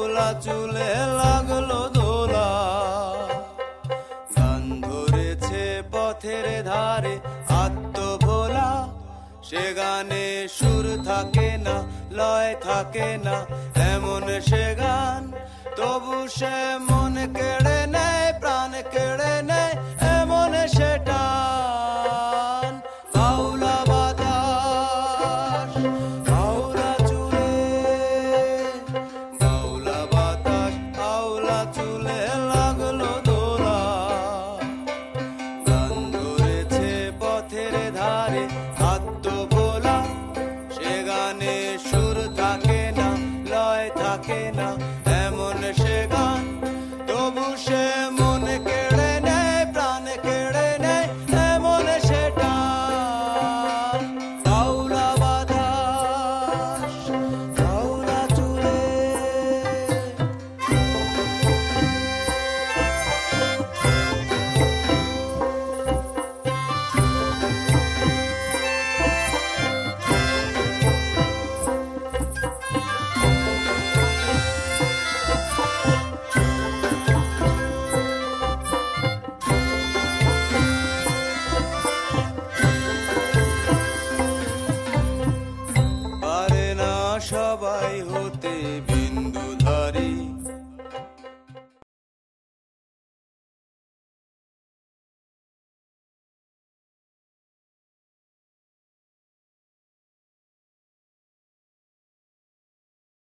আওলা চুলে লাগলো দোলা। গান ধরেছে পথের ধারে আত্মভোলা, সে গানে সুর থাকে না, লয় থাকে না, এমন সে গান। তবু সে মন কেড়ে নেয়, প্রাণ কেড়ে নেয়, এমন সে টান। আওলা বাতাস, আওলা চুলে, আওলা বাতাস, আওলা চুলে লাগলো দোলা। গান ধরেছে পথের ধারে আত্মভোলা, সে গানে সুর থাকে না, লয় থাকে না, এমন সে গান। তবু সে